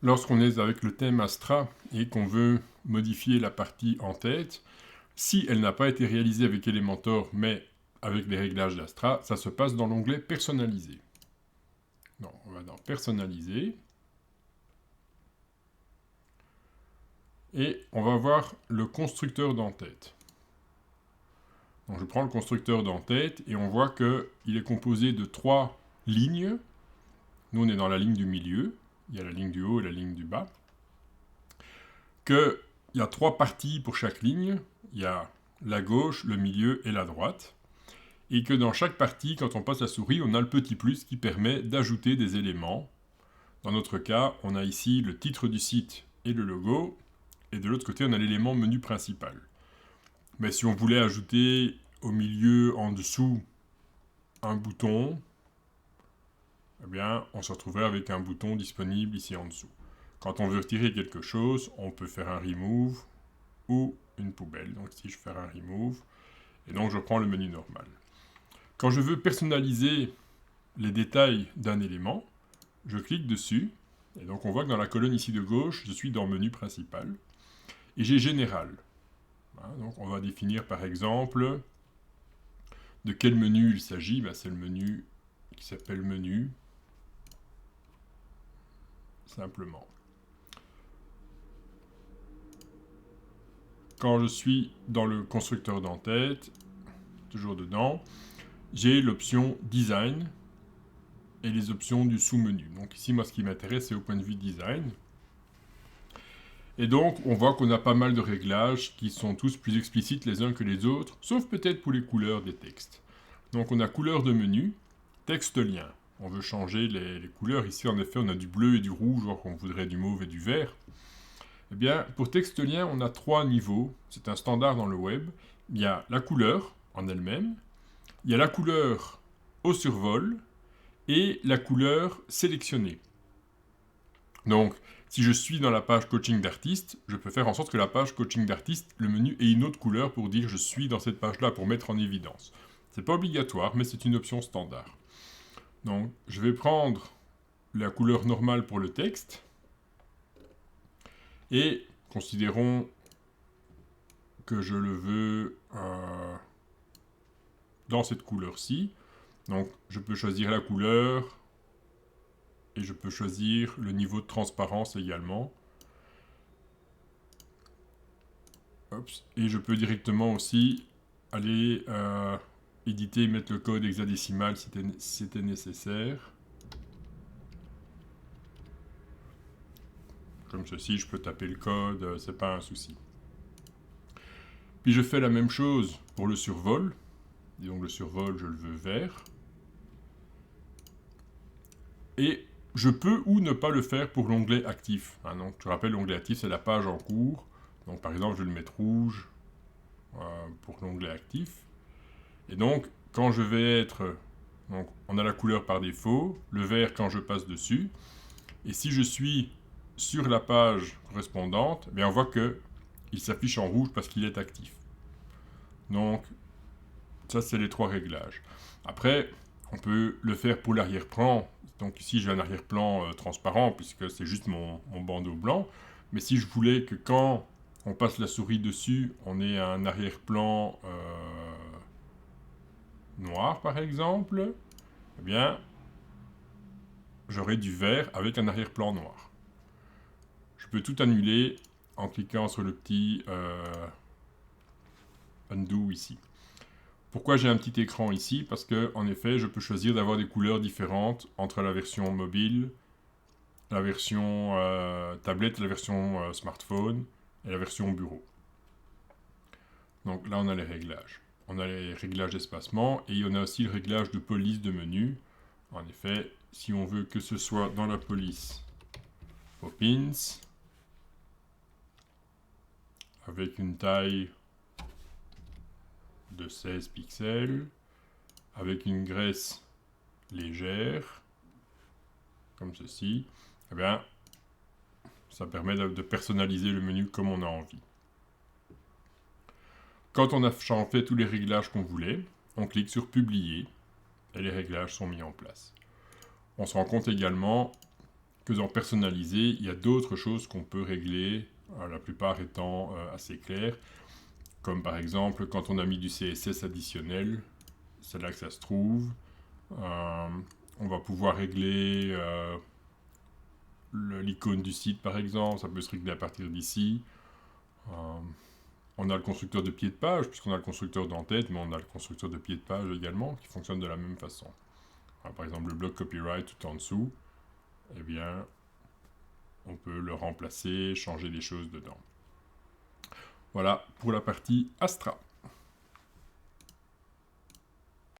lorsqu'on est avec le thème Astra et qu'on veut modifier la partie en tête, si elle n'a pas été réalisée avec Elementor, mais avec les réglages d'Astra, ça se passe dans l'onglet Personnaliser. Non, on va dans Personnaliser. Et on va voir le constructeur d'en-tête. Donc je prends le constructeur d'en-tête et on voit qu'il est composé de 3 lignes. Nous, on est dans la ligne du milieu. Il y a la ligne du haut et la ligne du bas. Qu'il y a 3 parties pour chaque ligne. Il y a la gauche, le milieu et la droite. Et que dans chaque partie, quand on passe la souris, on a le petit plus qui permet d'ajouter des éléments. Dans notre cas, on a ici le titre du site et le logo. Et de l'autre côté, on a l'élément menu principal. Mais si on voulait ajouter au milieu, en dessous, un bouton, eh bien, on se retrouverait avec un bouton disponible ici en dessous. Quand on veut retirer quelque chose, on peut faire un remove ou une poubelle. Donc ici, je vais faire un remove. Et donc, je prends le menu normal. Quand je veux personnaliser les détails d'un élément, je clique dessus. Et donc, on voit que dans la colonne ici de gauche, je suis dans menu principal. Et j'ai général. Donc, on va définir par exemple de quel menu il s'agit. C'est le menu qui s'appelle menu. Simplement. Quand je suis dans le constructeur d'en-tête, toujours dedans, j'ai l'option design et les options du sous-menu. Donc ici, moi, ce qui m'intéresse, c'est au point de vue design. Et donc, on voit qu'on a pas mal de réglages qui sont tous plus explicites les uns que les autres, sauf peut-être pour les couleurs des textes. Donc, on a couleur de menu, texte lien. On veut changer les couleurs. Ici, en effet, on a du bleu et du rouge, alors qu'on voudrait du mauve et du vert. Eh bien, pour texte lien, on a 3 niveaux. C'est un standard dans le web. Il y a la couleur en elle-même, il y a la couleur au survol et la couleur sélectionnée. Donc, si je suis dans la page coaching d'artiste, je peux faire en sorte que la page coaching d'artiste, le menu ait une autre couleur pour dire je suis dans cette page-là, pour mettre en évidence. C'est pas obligatoire, mais c'est une option standard. Donc, je vais prendre la couleur normale pour le texte. Et considérons que je le veux dans cette couleur-ci. Donc, je peux choisir la couleur et je peux choisir le niveau de transparence également. Et je peux directement aussi aller éditer et mettre le code hexadécimal si c'était nécessaire. Comme ceci, je peux taper le code, c'est pas un souci. Puis je fais la même chose pour le survol. Et donc le survol, je le veux vert. Et je peux ou ne pas le faire pour l'onglet actif. Donc, je rappelle, l'onglet actif, c'est la page en cours. Donc, par exemple, je vais le mettre rouge pour l'onglet actif. Et donc, quand je vais être... Donc, on a la couleur par défaut, le vert quand je passe dessus. Et si je suis sur la page correspondante, on voit qu'il s'affiche en rouge parce qu'il est actif. Donc, ça, c'est les 3 réglages. Après, on peut le faire pour l'arrière-plan. Donc ici, j'ai un arrière-plan transparent, puisque c'est juste mon bandeau blanc. Mais si je voulais que quand on passe la souris dessus, on ait un arrière-plan noir, par exemple, eh bien, j'aurai du vert avec un arrière-plan noir. Je peux tout annuler en cliquant sur le petit Undo ici. Pourquoi j'ai un petit écran ici? Parce que, en effet, je peux choisir d'avoir des couleurs différentes entre la version mobile, la version tablette, la version smartphone et la version bureau. Donc là, on a les réglages. On a les réglages d'espacement et on a aussi le réglage de police de menu. En effet, si on veut que ce soit dans la police Poppins, avec une taille de 16 pixels, avec une graisse légère, comme ceci, eh bien, ça permet de personnaliser le menu comme on a envie. Quand on a fait tous les réglages qu'on voulait, on clique sur Publier et les réglages sont mis en place. On se rend compte également que dans personnaliser, il y a d'autres choses qu'on peut régler, la plupart étant assez claires, comme par exemple quand on a mis du CSS additionnel, c'est là que ça se trouve. On va pouvoir régler l'icône du site par exemple, ça peut se régler à partir d'ici. On a le constructeur de pied de page, puisqu'on a le constructeur d'entête, mais on a le constructeur de pied de page également, qui fonctionne de la même façon. Alors, par exemple, le bloc copyright tout en dessous, eh bien, on peut le remplacer, changer des choses dedans. Voilà pour la partie Astra.